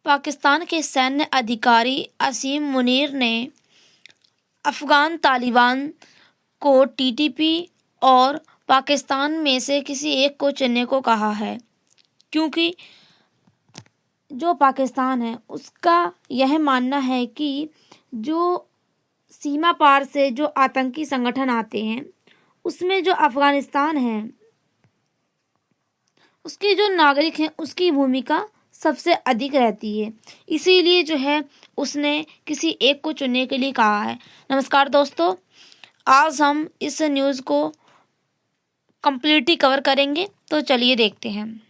पाकिस्तान के सैन्य अधिकारी असीम मुनीर ने अफगान तालिबान को टीटीपी और पाकिस्तान में से किसी एक को चुनने को कहा है, क्योंकि जो पाकिस्तान है उसका यह मानना है कि जो सीमा पार से जो आतंकी संगठन आते हैं उसमें जो अफगानिस्तान है उसके जो नागरिक हैं उसकी भूमिका सबसे अधिक रहती है। इसीलिए जो है उसने किसी एक को चुनने के लिए कहा है। नमस्कार दोस्तों, आज हम इस न्यूज़ को कंप्लीटली कवर करेंगे, तो चलिए देखते हैं।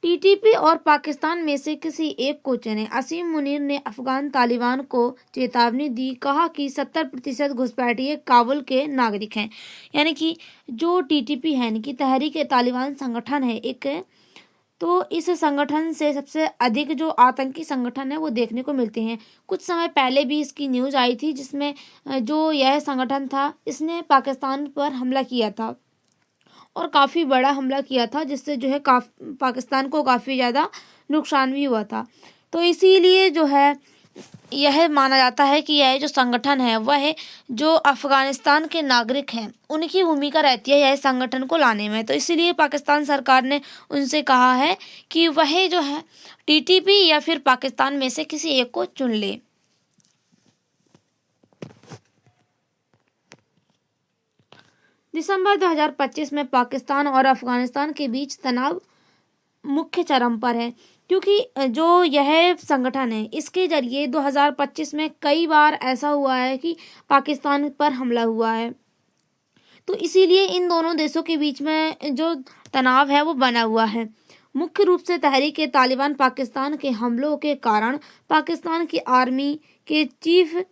टीटीपी और पाकिस्तान में से किसी एक को चुने, असीम मुनीर ने अफगान तालिबान को चेतावनी दी। कहा कि 70% घुसपैठिए काबुल के नागरिक हैं। यानी कि जो टीटीपी है, यानी कि तहरीक तालिबान संगठन है एक, तो इस संगठन से सबसे अधिक जो आतंकी संगठन है वो देखने को मिलते हैं। कुछ समय पहले भी इसकी न्यूज़ आई थी जिसमें जो यह संगठन था इसने पाकिस्तान पर हमला किया था और काफ़ी बड़ा हमला किया था, जिससे जो है पाकिस्तान को काफ़ी ज़्यादा नुकसान भी हुआ था। तो इसीलिए जो है यह माना जाता है कि यह जो संगठन है वह जो अफ़गानिस्तान के नागरिक हैं उनकी भूमिका रहती है यह संगठन को लाने में। तो इसीलिए पाकिस्तान सरकार ने उनसे कहा है कि वह जो है टीटीपी या फिर पाकिस्तान में से किसी एक को चुन ले। दिसंबर 2025 में पाकिस्तान और अफगानिस्तान के बीच तनाव मुख्य चरम पर है, क्योंकि जो यह संगठन है इसके जरिए 2025 में कई बार ऐसा हुआ है कि पाकिस्तान पर हमला हुआ है। तो इसीलिए इन दोनों देशों के बीच में जो तनाव है वो बना हुआ है। मुख्य रूप से तहरीक तालिबान पाकिस्तान के हमलों के कारण पाकिस्तान की आर्मी के चीफ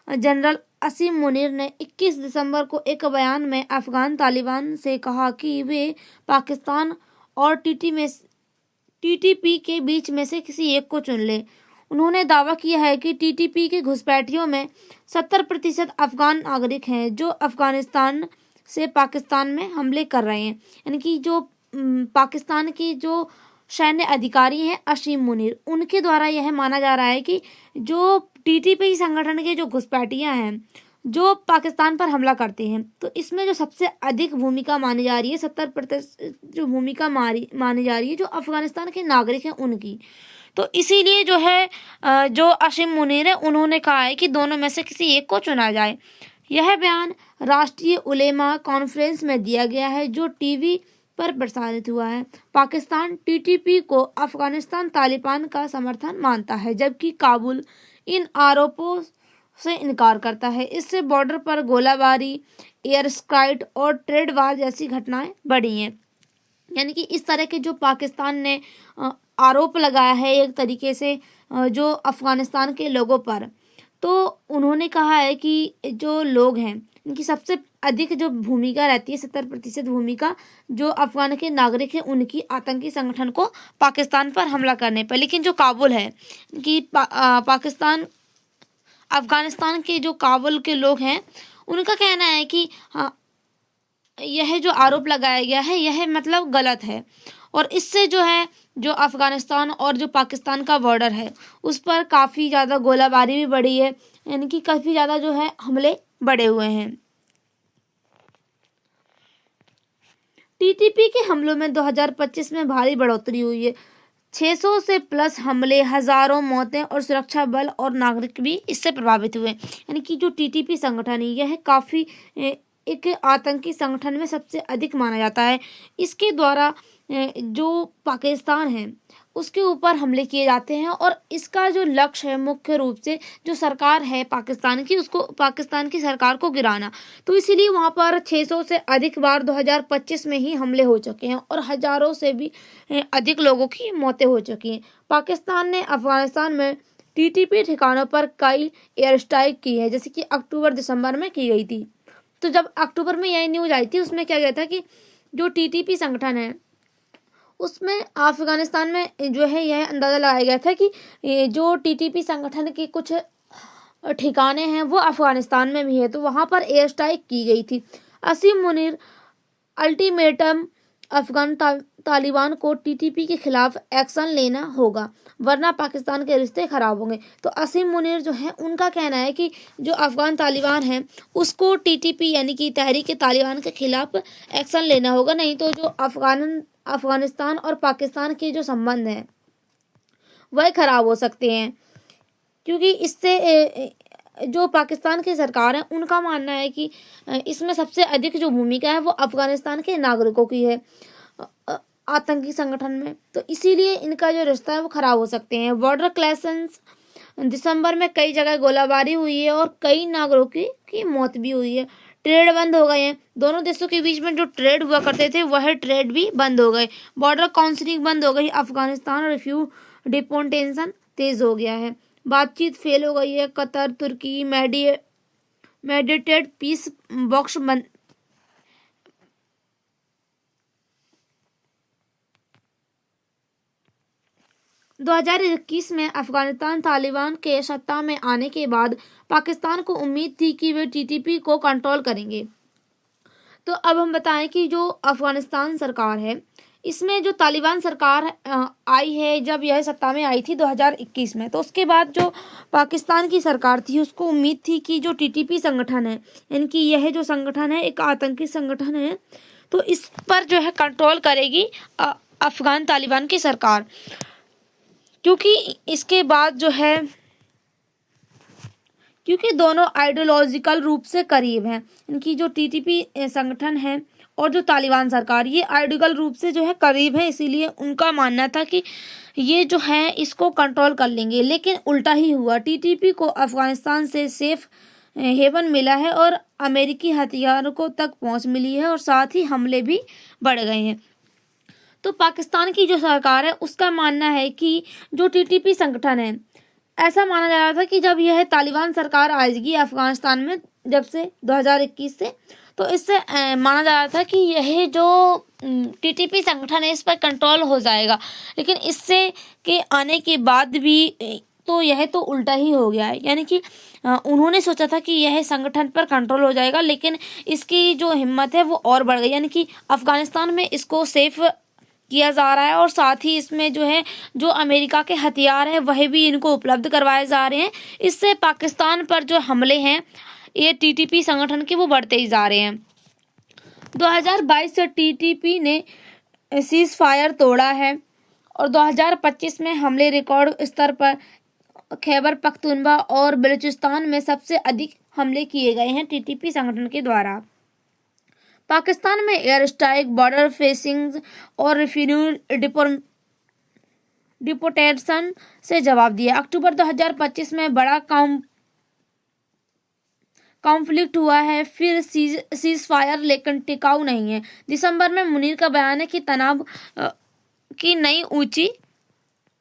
जनरल असीम मुनीर ने 21 दिसंबर को एक बयान में अफगान तालिबान से कहा कि वे पाकिस्तान और टीटीपी के बीच में से किसी एक को चुन ले। उन्होंने दावा किया है कि टीटीपी के घुसपैठियों में 70% अफगान नागरिक हैं जो अफगानिस्तान से पाकिस्तान में हमले कर रहे हैं। यानी कि जो पाकिस्तान की जो सैन्य अधिकारी हैं असीम मुनीर, उनके द्वारा यह माना जा रहा है कि जो टीटीपी संगठन के जो घुसपैठियां हैं जो पाकिस्तान पर हमला करते हैं, तो इसमें जो सबसे अधिक भूमिका मानी जा रही है 70% जो भूमिका मानी जा रही है जो अफगानिस्तान के नागरिक हैं उनकी। तो इसीलिए जो है जो असीम मुनीर है उन्होंने कहा है कि दोनों में से किसी एक को चुना जाए। यह बयान राष्ट्रीय उलेमा कॉन्फ्रेंस में दिया गया है जो टीवी पर प्रसारित हुआ है। पाकिस्तान टीटीपी को अफगानिस्तान तालिबान का समर्थन मानता है, जबकि काबुल इन आरोपों से इनकार करता है। इससे बॉर्डर पर गोलाबारी, एयर स्ट्राइक और ट्रेड वार जैसी घटनाएं बढ़ी हैं। यानी कि इस तरह के जो पाकिस्तान ने आरोप लगाया है एक तरीके से जो अफगानिस्तान के लोगों पर, तो उन्होंने कहा है कि जो लोग हैं इनकी सबसे अधिक जो भूमिका रहती है 70% भूमिका जो अफगान के नागरिक हैं उनकी आतंकी संगठन को पाकिस्तान पर हमला करने पर। लेकिन जो काबुल है कि पाकिस्तान अफगानिस्तान के जो काबुल के लोग हैं उनका कहना है कि यह जो आरोप लगाया गया है यह मतलब गलत है, और इससे जो है जो अफगानिस्तान और जो पाकिस्तान का बॉर्डर है उस पर काफ़ी ज़्यादा गोलाबारी भी बढ़ी है। यानी कि काफ़ी ज़्यादा जो है हमले बढ़े हुए हैं। टीटीपी के हमलों में 2025 में भारी बढ़ोतरी हुई है। 600 से प्लस हमले, हजारों मौतें और सुरक्षा बल और नागरिक भी इससे प्रभावित हुए। यानी कि जो टीटीपी संगठन है यह काफ़ी एक आतंकी संगठन में सबसे अधिक माना जाता है। इसके द्वारा जो पाकिस्तान है उसके ऊपर हमले किए जाते हैं, और इसका जो लक्ष्य है मुख्य रूप से जो सरकार है पाकिस्तान की उसको, पाकिस्तान की सरकार को गिराना। तो इसीलिए वहाँ पर 600 से अधिक बार 2025 में ही हमले हो चुके हैं और हजारों से भी अधिक लोगों की मौतें हो चुकी हैं। पाकिस्तान ने अफगानिस्तान में टीटीपी ठिकानों पर कई एयर स्ट्राइक की है, जैसे कि अक्टूबर-दिसंबर में की गई थी। तो जब अक्टूबर में यही न्यूज़ आई थी उसमें क्या गया था कि जो टीटीपी संगठन है उसमें अफगानिस्तान में जो है यह अंदाज़ा लगाया गया था कि जो टीटीपी संगठन के कुछ ठिकाने हैं वो अफगानिस्तान में भी है, तो वहाँ पर एयर स्ट्राइक की गई थी। असीम मुनीर अल्टीमेटम अफगान तालिबान को टीटीपी के खिलाफ एक्शन लेना होगा, वरना पाकिस्तान के रिश्ते खराब होंगे। तो असीम मुनीर जो है उनका कहना है कि जो अफगान तालिबान है उसको टीटीपी यानी कि तहरीक तालिबान के खिलाफ एक्शन लेना होगा, नहीं तो जो अफगानिस्तान और पाकिस्तान के जो संबंध हैं वह खराब हो सकते हैं। क्योंकि इससे जो पाकिस्तान की सरकार है उनका मानना है कि इसमें सबसे अधिक जो भूमिका है वो अफगानिस्तान के नागरिकों की है आतंकी संगठन में, तो इसीलिए इनका जो रिश्ता है वो खराब हो सकते हैं। बॉर्डर क्लैशंस, दिसंबर में कई जगह गोलाबारी हुई है और कई नागरिकों की मौत भी हुई है। ट्रेड बंद हो गए हैं, दोनों देशों के बीच में जो ट्रेड हुआ करते थे वह ट्रेड भी बंद हो गए। बॉर्डर काउंसलिंग बंद हो गई। अफगानिस्तान रिफ्यू डिपोटेंशन तेज हो गया है। बातचीत फेल हो गई है। कतर तुर्की मेडिटेड पीस बॉक्स बन 2021 में अफगानिस्तान तालिबान के सत्ता में आने के बाद पाकिस्तान को उम्मीद थी कि वे टीटीपी को कंट्रोल करेंगे। तो अब हम बताएं कि जो अफगानिस्तान सरकार है इसमें जो तालिबान सरकार आई है, जब यह सत्ता में आई थी 2021 में, तो उसके बाद जो पाकिस्तान की सरकार थी उसको उम्मीद थी कि जो टीटीपी संगठन है यानी कि यह जो संगठन है एक आतंकी संगठन है, तो इस पर जो है कंट्रोल करेगी अफगान तालिबान की सरकार। क्योंकि इसके बाद जो है क्योंकि दोनों आइडियोलॉजिकल रूप से करीब हैं, इनकी जो टीटीपी संगठन है और जो तालिबान सरकार ये आइडियोलॉजिकल रूप से जो है करीब है, इसीलिए उनका मानना था कि ये जो है इसको कंट्रोल कर लेंगे। लेकिन उल्टा ही हुआ। टीटीपी को अफगानिस्तान से सेफ हेवन मिला है और अमेरिकी हथियारों को तक पहुंच मिली है और साथ ही हमले भी बढ़ गए हैं। तो पाकिस्तान की जो सरकार है उसका मानना है कि जो टीटीपी संगठन है, ऐसा माना जा रहा था कि जब यह तालिबान सरकार आएगी अफगानिस्तान में जब से 2021 से, तो इससे माना जा रहा था कि यह जो टीटीपी संगठन है इस पर कंट्रोल हो जाएगा। लेकिन इससे के आने के बाद भी तो यह तो उल्टा ही हो गया है। यानी कि उन्होंने सोचा था कि यह संगठन पर कंट्रोल हो जाएगा, लेकिन इसकी जो हिम्मत है वो और बढ़ गई। यानी कि अफगानिस्तान में इसको सेफ किया जा रहा है और साथ ही इसमें जो है जो अमेरिका के हथियार है वह भी इनको उपलब्ध करवाए जा रहे हैं। इससे पाकिस्तान पर जो हमले हैं ये टीटीपी संगठन के वो बढ़ते ही जा रहे हैं। 2022 से टीटीपी ने सीज फायर तोड़ा है और 2025 में हमले रिकॉर्ड स्तर पर खैबर पख्तूनख्वा और बलूचिस्तान में सबसे अधिक हमले किए गए हैं टीटीपी संगठन के द्वारा। पाकिस्तान में एयर स्ट्राइक, बॉर्डर फेंसिंग और रिफ्यूजी डिपोटेशन से जवाब दिया। अक्टूबर 2025 में बड़ा कॉन्फ्लिक्ट हुआ है, फिर सीज फायर, लेकिन टिकाऊ नहीं है। दिसंबर में मुनीर का बयान है कि तनाव की नई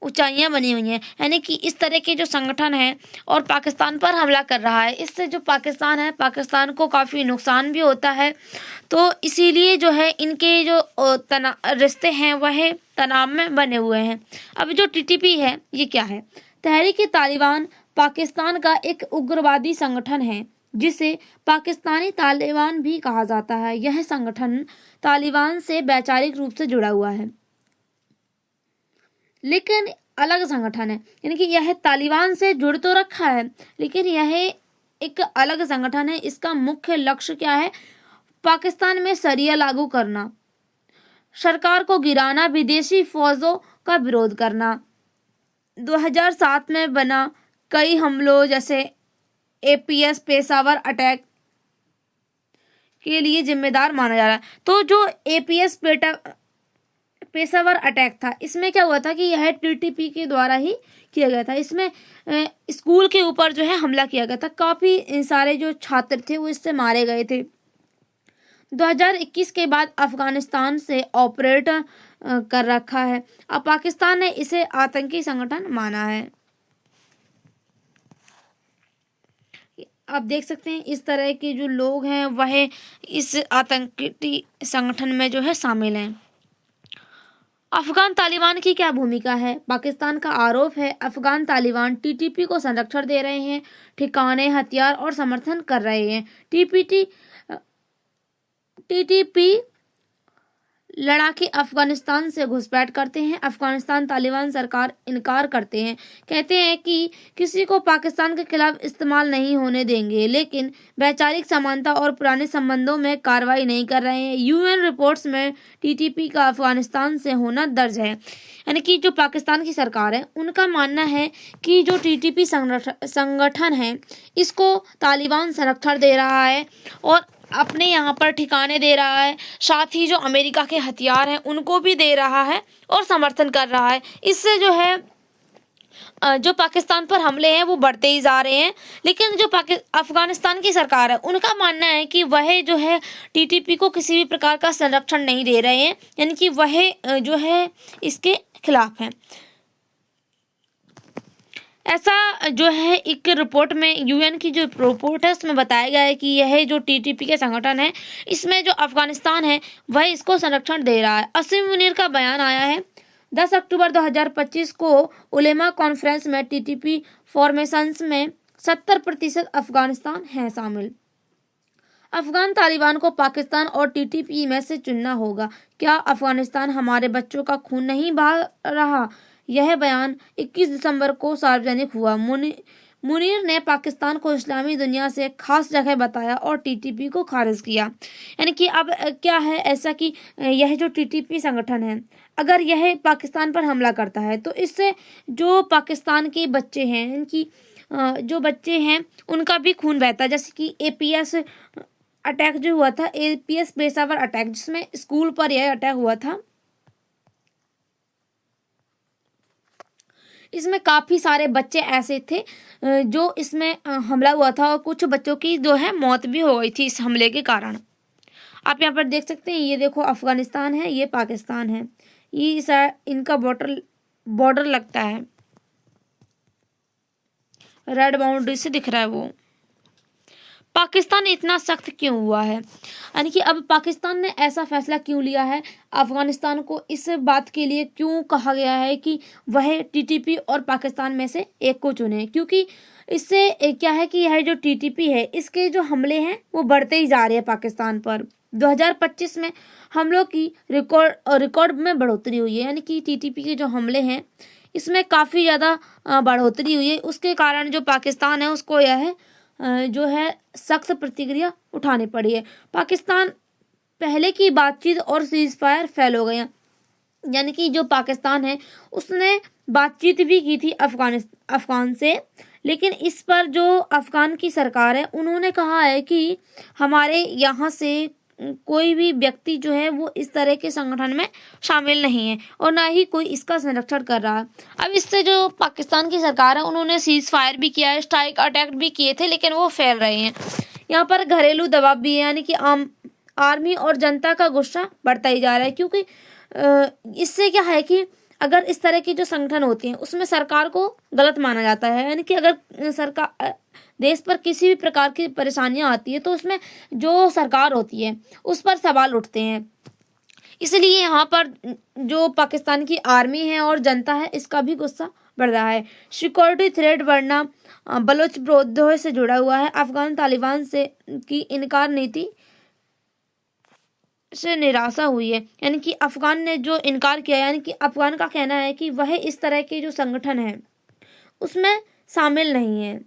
ऊंचाइयां बनी हुई हैं। यानी कि इस तरह के जो संगठन है और पाकिस्तान पर हमला कर रहा है, इससे जो पाकिस्तान है पाकिस्तान को काफ़ी नुकसान भी होता है। तो इसीलिए जो है इनके जो रिश्ते हैं वह तनाव में बने हुए हैं। अब जो टीटीपी है ये क्या है? तहरीक तालिबान पाकिस्तान का एक उग्रवादी संगठन है जिसे पाकिस्तानी तालिबान भी कहा जाता है। यह संगठन तालिबान से वैचारिक रूप से जुड़ा हुआ है लेकिन अलग संगठन है। यानी कि यह तालिबान से जुड़ तो रखा है लेकिन यह एक अलग संगठन है। इसका मुख्य लक्ष्य क्या है? पाकिस्तान में शरिया लागू करना, सरकार को गिराना, विदेशी फौजों का विरोध करना। 2007 में बना कई हमलों जैसे एपीएस पेशावर अटैक के लिए जिम्मेदार माना जा रहा है। तो जो एपीएस पेशावर अटैक था इसमें क्या हुआ था कि यह टीटीपी के द्वारा ही किया गया था। इसमें स्कूल के ऊपर जो है हमला किया गया था, काफ़ी सारे जो छात्र थे वो इससे मारे गए थे। 2021 के बाद अफगानिस्तान से ऑपरेट कर रखा है। अब पाकिस्तान ने इसे आतंकी संगठन माना है। आप देख सकते हैं इस तरह के जो लोग हैं वह इस आतंकी संगठन में जो है शामिल हैं। अफगान तालिबान की क्या भूमिका है? पाकिस्तान का आरोप है अफगान तालिबान टीटीपी को संरक्षण दे रहे हैं, ठिकाने, हथियार और समर्थन कर रहे हैं। टीटीपी लड़ाके अफगानिस्तान से घुसपैठ करते हैं। अफगानिस्तान तालिबान सरकार इनकार करते हैं, कहते हैं कि किसी को पाकिस्तान के खिलाफ इस्तेमाल नहीं होने देंगे, लेकिन वैचारिक समानता और पुराने संबंधों में कार्रवाई नहीं कर रहे हैं। यूएन रिपोर्ट्स में टीटीपी का अफगानिस्तान से होना दर्ज है। यानी कि जो पाकिस्तान की सरकार है उनका मानना है कि जो टीटीपी संगठन है इसको तालिबान संरक्षण दे रहा है और अपने यहाँ पर ठिकाने दे रहा है, साथ ही जो अमेरिका के हथियार हैं उनको भी दे रहा है और समर्थन कर रहा है। इससे जो है जो पाकिस्तान पर हमले हैं वो बढ़ते ही जा रहे हैं। लेकिन जो अफगानिस्तान की सरकार है उनका मानना है कि वह जो है टीटीपी को किसी भी प्रकार का संरक्षण नहीं दे रहे हैं, यानी कि वह जो है इसके खिलाफ है। ऐसा जो है एक रिपोर्ट में, यूएन की जो रिपोर्ट है उसमें बताया गया है कि यह जो टीटीपी के संगठन है इसमें जो अफगानिस्तान है वह इसको संरक्षण दे रहा है। असीम मुनीर का बयान आया है 10 अक्टूबर 2025 को उलेमा कॉन्फ्रेंस में। टीटीपी फॉर्मेशंस में 70% अफगानिस्तान है शामिल। अफगान तालिबान को पाकिस्तान और टीटीपी में से चुनना होगा। क्या अफगानिस्तान हमारे बच्चों का खून नहीं बहा रहा? यह बयान 21 दिसंबर को सार्वजनिक हुआ। मुनीर ने पाकिस्तान को इस्लामी दुनिया से खास जगह बताया और टीटीपी को खारिज किया। यानी कि अब क्या है ऐसा कि यह जो टीटीपी संगठन है अगर यह पाकिस्तान पर हमला करता है तो इससे जो पाकिस्तान के बच्चे हैं, इनकी जो बच्चे हैं उनका भी खून बहता है। जैसे कि एपीएस अटैक जो हुआ था, एपीएस पेशावर अटैक, जिसमें स्कूल पर यह अटैक हुआ था, इसमें काफ़ी सारे बच्चे ऐसे थे जो इसमें हमला हुआ था और कुछ बच्चों की जो है मौत भी हो गई थी इस हमले के कारण। आप यहाँ पर देख सकते हैं, ये देखो अफगानिस्तान है, ये पाकिस्तान है, ये इनका बॉर्डर लगता है, रेड बाउंड्री से दिख रहा है वो। पाकिस्तान इतना सख्त क्यों हुआ है, यानी कि अब पाकिस्तान ने ऐसा फैसला क्यों लिया है? अफगानिस्तान को इस बात के लिए क्यों कहा गया है कि वह टीटीपी और पाकिस्तान में से एक को चुने? क्योंकि इससे क्या है कि यह जो टीटीपी है इसके जो हमले हैं वो बढ़ते ही जा रहे हैं पाकिस्तान पर। 2025 में हमलों की रिकॉर्ड में बढ़ोतरी हुई है, यानी कि टीटीपी के जो हमले हैं इसमें काफ़ी ज़्यादा बढ़ोतरी हुई है। उसके कारण जो पाकिस्तान है उसको यह जो है सख्त प्रतिक्रिया उठानी पड़ी है। पाकिस्तान पहले की बातचीत और सीज फायर फेल हो गया, यानी कि जो पाकिस्तान है उसने बातचीत भी की थी अफगान से, लेकिन इस पर जो अफगान की सरकार है उन्होंने कहा है कि हमारे यहाँ से कोई भी व्यक्ति जो है वो इस तरह के संगठन में शामिल नहीं है और ना ही कोई इसका संरक्षण कर रहा है। अब इससे जो पाकिस्तान की सरकार है उन्होंने सीज फायर भी किया है, स्ट्राइक अटैक भी किए थे, लेकिन वो फैल रहे हैं। यहाँ पर घरेलू दबाव भी है, यानी कि आर्मी और जनता का गुस्सा बढ़ता ही जा रहा है। क्योंकि इससे क्या है कि अगर इस तरह के जो संगठन होते हैं उसमें सरकार को गलत माना जाता है, यानी कि अगर सरकार देश पर किसी भी प्रकार की परेशानियां आती है तो उसमें जो सरकार होती है उस पर सवाल उठते हैं। इसलिए यहाँ पर जो पाकिस्तान की आर्मी है और जनता है इसका भी गुस्सा बढ़ रहा है। सिक्योरिटी थ्रेट बढ़ना बलोच विद्रोह से जुड़ा हुआ है। अफगान तालिबान से की इनकार नीति से निराशा हुई है, यानी कि अफगान ने जो इनकार किया, यानी कि अफगान का कहना है कि वह इस तरह के जो संगठन है उसमें शामिल नहीं है।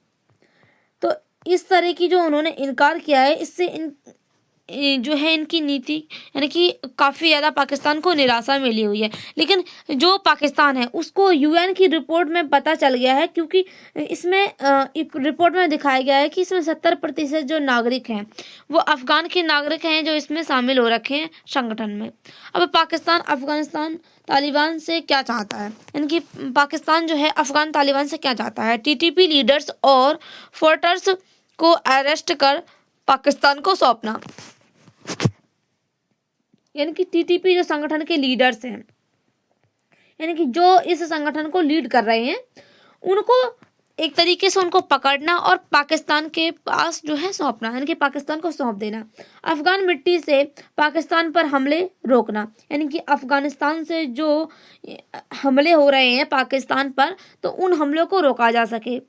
तो इस तरह की जो उन्होंने इनकार किया है इससे जो है इनकी नीति, यानी कि काफ़ी ज़्यादा पाकिस्तान को निराशा मिली हुई है। लेकिन जो पाकिस्तान है उसको यूएन की रिपोर्ट में पता चल गया है, क्योंकि इसमें रिपोर्ट में दिखाया गया है कि इसमें 70% जो नागरिक हैं वो अफगान के नागरिक हैं जो इसमें शामिल हो रखे हैं संगठन में। अब पाकिस्तान अफगानिस्तान तालिबान से क्या चाहता है, यानी कि पाकिस्तान जो है अफगान तालिबान से क्या चाहता है? टीटीपी लीडर्स और फोर्टर्स को अरेस्ट कर पाकिस्तान को सौंपना, यानी कि टीटीपी जो संगठन के लीडर्स हैं, यानी कि जो इस संगठन को लीड कर रहे हैं, उनको एक तरीके से उनको पकड़ना और पाकिस्तान के पास जो है सौंपना, यानी कि पाकिस्तान को सौंप देना। अफगान मिट्टी से पाकिस्तान पर हमले रोकना, यानी कि अफगानिस्तान से जो हमले हो रहे हैं पाकिस्तान पर तो उन हमलों को रोका जा सके।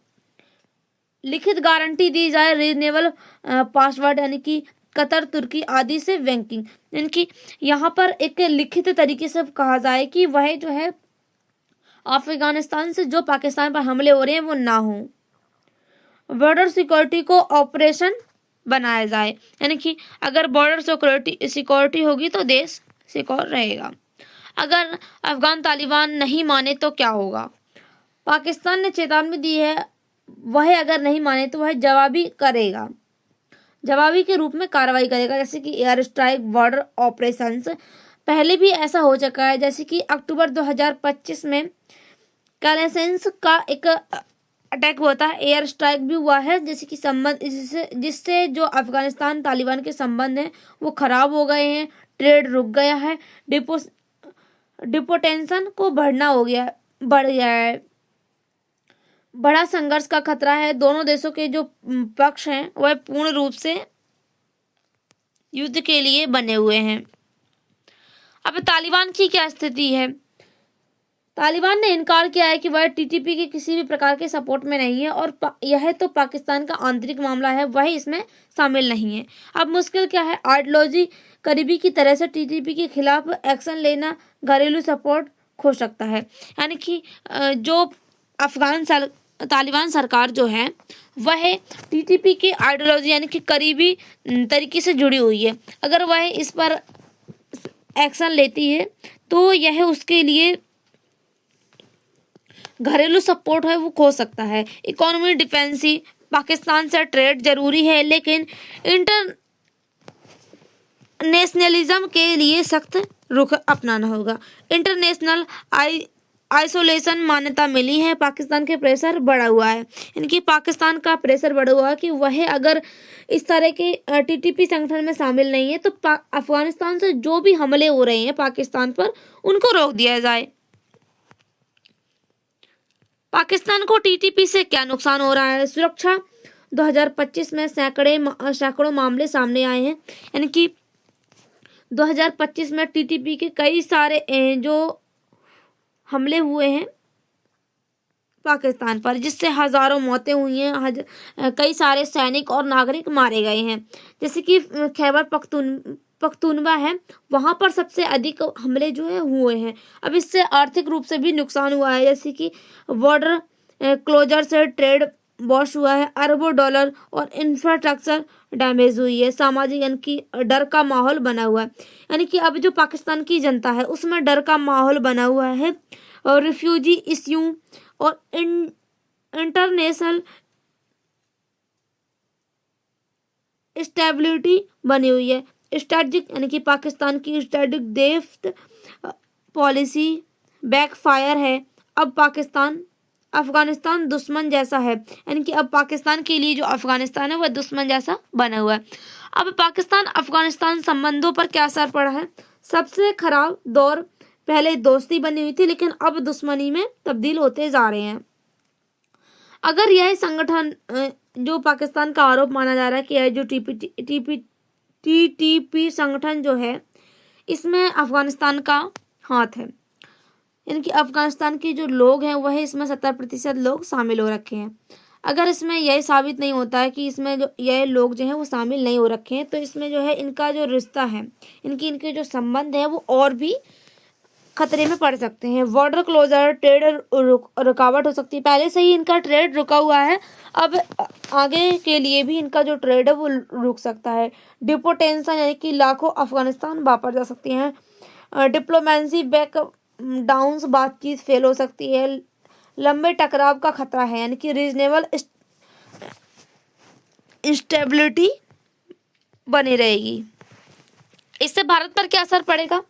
लिखित गारंटी दी जाए रीजनेबल पासवर्ड, यानी कि कतर, तुर्की आदि से बैंकिंग, यानी कि यहाँ पर एक लिखित तरीके से कहा जाए कि वह जो है अफगानिस्तान से जो पाकिस्तान पर हमले हो रहे हैं वो ना हो। बॉर्डर सिक्योरिटी को ऑपरेशन बनाया जाए, यानी कि अगर बॉर्डर सिक्योरिटी होगी तो देश सिक्योर रहेगा। अगर अफगान तालिबान नहीं माने तो क्या होगा? पाकिस्तान ने चेतावनी दी है, वह अगर नहीं माने तो वह जवाबी के रूप में कार्रवाई करेगा, जैसे कि एयर स्ट्राइक, बॉर्डर ऑपरेशंस। पहले भी ऐसा हो चुका है, जैसे कि अक्टूबर 2025 में कैलेसेंस का एक अटैक हुआ था, एयर स्ट्राइक भी हुआ है, जैसे कि जिससे जो अफगानिस्तान तालिबान के संबंध हैं वो खराब हो गए हैं, ट्रेड रुक गया है, डिपोटेंशन को बढ़ गया है, बड़ा संघर्ष का खतरा है। दोनों देशों के जो पक्ष हैं वह पूर्ण रूप से युद्ध के लिए बने हुए हैं। अब तालिबान की क्या स्थिति है? तालिबान ने इनकार किया है कि वह टीटीपी के किसी भी प्रकार के सपोर्ट में नहीं है और यह तो पाकिस्तान का आंतरिक मामला है, वह इसमें शामिल नहीं है। अब मुश्किल क्या है? आइडियोलॉजी करीबी की तरह से टीटीपी के खिलाफ एक्शन लेना घरेलू सपोर्ट खो सकता है, यानी कि जो तालिबान सरकार जो है वह टीटीपी की आइडियोलॉजी यानी कि करीबी तरीके से जुड़ी हुई है। अगर वह इस पर एक्शन लेती है तो यह उसके लिए घरेलू सपोर्ट है वो खो सकता है। इकोनॉमी डिफेंसी, पाकिस्तान से ट्रेड जरूरी है लेकिन इंटरनेशनलिज्म के लिए सख्त रुख अपनाना होगा। इंटरनेशनल आइसोलेशन मान्यता मिली है, पाकिस्तान के प्रेशर बढ़ा हुआ है, इनकी पाकिस्तान का प्रेशर बढ़ा हुआ है कि वह अगर इस तरह के टीटीपी संगठन में शामिल नहीं है तो अफगानिस्तान से जो भी हमले हो रहे हैं पाकिस्तान पर उनको रोक दिया जाए। पाकिस्तान को टीटीपी से क्या नुकसान हो रहा है? सुरक्षा 2025 में सैकड़ों मामले सामने आए हैं, यानी कि 2025 में टीटीपी के कई सारे जो हमले हुए हैं पाकिस्तान पर, जिससे हजारों मौतें हुई हैं, कई सारे सैनिक और नागरिक मारे गए हैं। जैसे कि खैबर पख्तूनवा है, वहां पर सबसे अधिक हमले जो है हुए हैं। अब इससे आर्थिक रूप से भी नुकसान हुआ है, जैसे कि बॉर्डर क्लोजर से ट्रेड वॉश हुआ है, अरबों डॉलर और इंफ्रास्ट्रक्चर डैमेज हुई है। सामाजिक यानी कि डर का माहौल बना हुआ है, यानी कि अब जो पाकिस्तान की जनता है उसमें डर का माहौल बना हुआ है और रिफ्यूजी इश्यू और इंटरनेशनल स्टेबिलिटी बनी हुई है। स्ट्रेटजिक यानी कि पाकिस्तान की स्ट्रेटजिक डेप्थ पॉलिसी बैकफायर है। अब अफगानिस्तान दुश्मन जैसा है, यानी कि अब पाकिस्तान के लिए जो अफगानिस्तान है वह दुश्मन जैसा बना हुआ है। अब पाकिस्तान अफगानिस्तान संबंधों पर क्या असर पड़ा है? सबसे खराब दौर पहले दोस्ती बनी हुई थी लेकिन अब दुश्मनी में तब्दील होते जा रहे हैं। अगर यह संगठन जो पाकिस्तान का आरोप माना जा रहा है कि यह जो टीटीपी संगठन जो है इसमें अफगानिस्तान का हाथ है, यानी कि अफगानिस्तान के जो लोग हैं वह इसमें 70% लोग शामिल हो रखे हैं। अगर इसमें यह साबित नहीं होता है कि इसमें जो यह लोग जो हैं वो शामिल नहीं हो रखे हैं तो इसमें जो है इनका जो रिश्ता है, इनके जो संबंध है वो और भी खतरे में पड़ सकते हैं। बॉर्डर क्लोजर, ट्रेड रुकावट हो सकती है, पहले से ही इनका ट्रेड रुका हुआ है, अब आगे के लिए भी इनका जो ट्रेड है वो रुक सकता है। डिपोटेंशन यानी कि लाखों अफगानिस्तान वापस जा सकती हैं। डिप्लोमेसी बैक डाउन्स, बातचीत फेल हो सकती है। लंबे टकराव का खतरा है, यानी कि रीजनेबल इंस्टेबिलिटी बनी रहेगी। इससे भारत पर क्या असर पड़ेगा?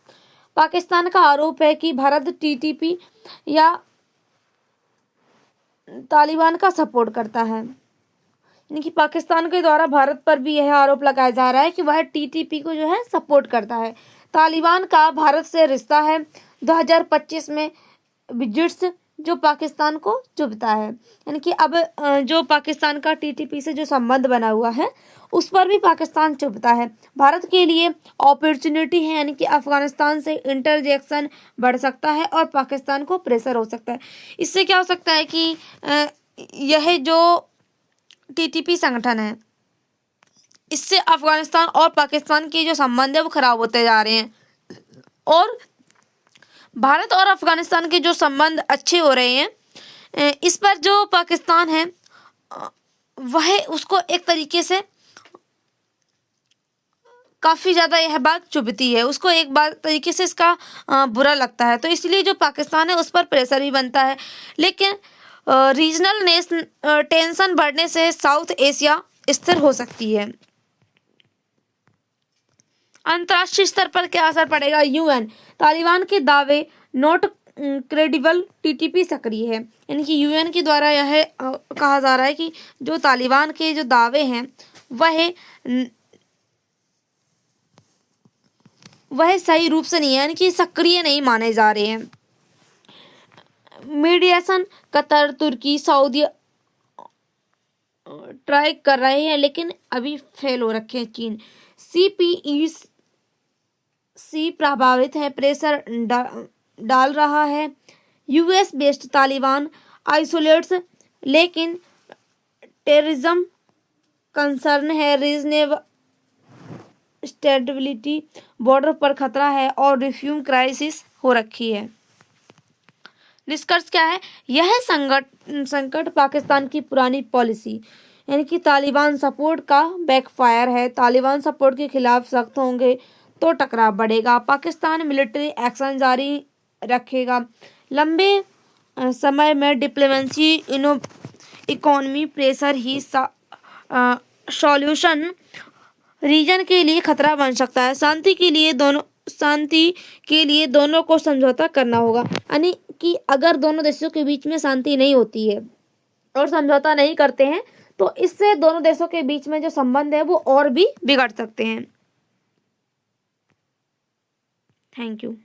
पाकिस्तान का आरोप है कि भारत टीटीपी या तालिबान का सपोर्ट करता है, यानी कि पाकिस्तान के द्वारा भारत पर भी यह आरोप लगाया जा रहा है कि वह टीटीपी को जो है सपोर्ट करता है। तालिबान का भारत से रिश्ता है। 2025 में विजिट्स जो पाकिस्तान को चुभता है, यानी कि अब जो पाकिस्तान का टीटीपी से जो संबंध बना हुआ है उस पर भी पाकिस्तान चुभता है। भारत के लिए अपॉर्चुनिटी है, यानी कि अफगानिस्तान से इंटरजेक्शन बढ़ सकता है और पाकिस्तान को प्रेशर हो सकता है। इससे क्या हो सकता है कि यह जो टीटीपी संगठन है इससे अफगानिस्तान और पाकिस्तान के जो संबंध है वो खराब होते जा रहे हैं और भारत और अफगानिस्तान के जो संबंध अच्छे हो रहे हैं, इस पर जो पाकिस्तान है वह उसको एक तरीके से काफ़ी ज़्यादा यह बात चुभती है, उसको एक बात तरीके से इसका बुरा लगता है। तो इसलिए जो पाकिस्तान है उस पर प्रेशर भी बनता है। लेकिन रीजनल टेंशन बढ़ने से साउथ एशिया स्थिर हो सकती है। अंतर्राष्ट्रीय स्तर पर क्या असर पड़ेगा? यूएन तालिबान के दावे नॉट क्रेडिबल, टीटीपी सक्रिय है। यानी कि यूएन के द्वारा यह कहा जा रहा है कि जो तालिबान के जो दावे हैं वह सही रूप से नहीं है, यानी कि सक्रिय नहीं माने जा रहे हैं। मीडिएशन कतर, तुर्की, सऊदी ट्राई कर रहे हैं लेकिन अभी फेल हो रखे हैं। चीन सी प्रभावित है, प्रेशर डाल रहा है। यूएस बेस्ड तालिबान आइसोलेट्स, लेकिन टेररिज्म कंसर्न है, रीजनेबल स्टेबिलिटी, बॉर्डर पर खतरा है और रिफ्यूम क्राइसिस हो रखी है। निष्कर्ष क्या है? यह संकट पाकिस्तान की पुरानी पॉलिसी यानी कि तालिबान सपोर्ट का बैकफायर है। तालिबान सपोर्ट के खिलाफ सख्त होंगे तो टकराव बढ़ेगा। पाकिस्तान मिलिट्री एक्शन जारी रखेगा। लंबे समय में डिप्लोमेसी, इकोनॉमी प्रेशर ही सॉल्यूशन रीजन के लिए खतरा बन सकता है। शांति के लिए दोनों को समझौता करना होगा। यानी कि अगर दोनों देशों के बीच में शांति नहीं होती है और समझौता नहीं करते हैं तो इससे दोनों देशों के बीच में जो संबंध है वो और भी बिगड़ सकते हैं। Thank you.